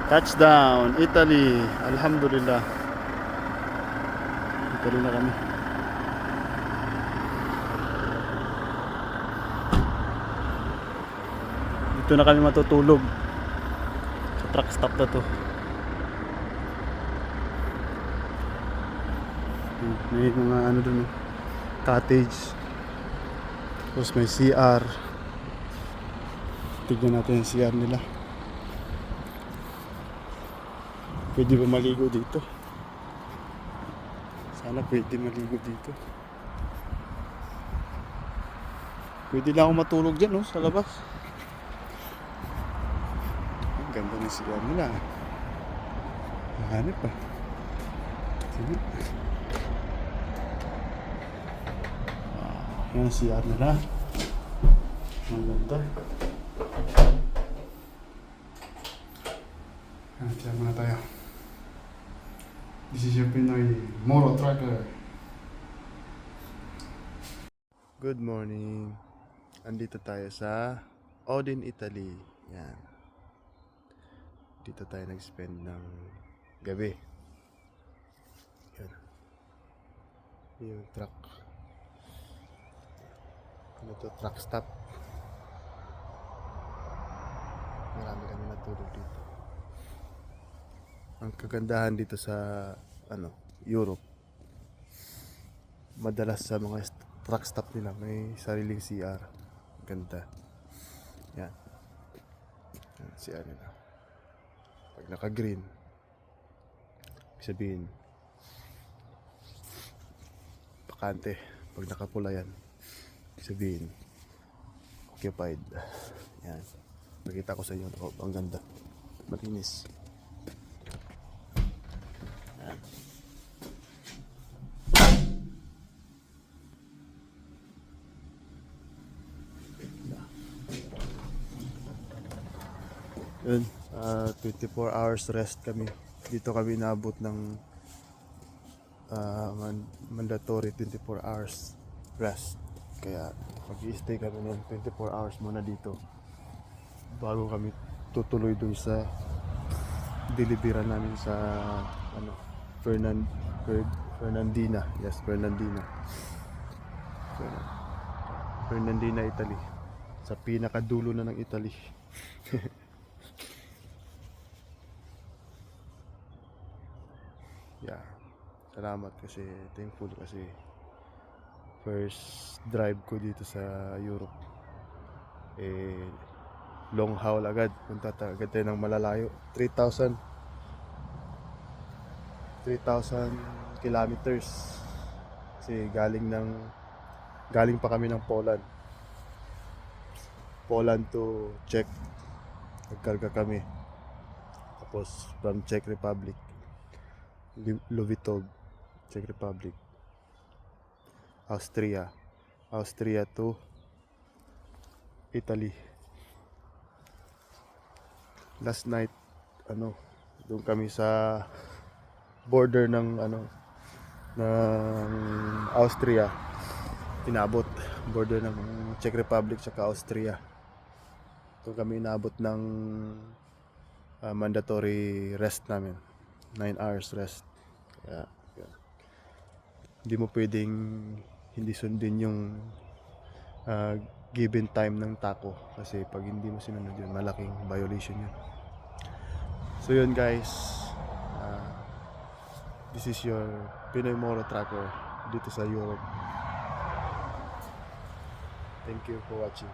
Touchdown, Italy. Alhamdulillah. Italy na kami. Dito na kami matutulog. Sa truck stop na to. May mga ano dun, cottage. Tapos may CR. Tignan natin yung CR nila. Pwede ba maligo dito? Sana pwede maligo dito. Pwede lang ako matulog dyan, no? Sa labas. Ang ganda ng CR nila. Mahanip pa. Sige. Yan ang CR nila. Ang ganda. Tiyan muna tayo. This is your Pinoy Moro Tracker. Good morning. Andito tayo sa Odin, Italy. Yan. Dito tayo nag-spend ng gabi. Yan. Yung truck. Ano to? Truck stop. Marami kami natulog dito. Ang kagandahan dito sa Europe, madalas sa mga truck stop nila may sariling CR. Ganda. Yan. Yan CR nila. Pag naka-green, sabihin bakante. Pag nakapula yan, sabihin occupied. Yan. Nakita ko sa inyo. Oh, ang ganda. Malinis. Yun, 24 hours rest kami. Dito kami inabot ng mandatory 24 hours rest. Kaya mag-i-stay kami ng 24 hours muna dito bago kami tutuloy dun sa deliveran namin sa Fernandina. Yes, Fernandina. Fernandina, Italy. Sa pinakadulo na ng Italy. Yeah. Salamat kasi thankful kasi first drive ko dito sa Europe. Long haul agad. Punta agad tayo ng malalayo. 3,000 kilometers. Kasi galing pa kami ng Poland. Poland to Czech. Nagkarga kami. Tapos from Czech Republic, Lvov, Czech Republic, Austria to Italy. Last night doon kami sa border ng Austria. Inabot border ng Czech Republic at Austria. Doon kami inabot ng mandatory rest namin. 9 hours rest. Kaya hindi mo pwedeng hindi sundin yung given time ng tako kasi pag hindi mo sinunod yun, malaking violation yun. So yun guys, this is your Pinoy Moro Tracker dito sa Europe. Thank you for watching.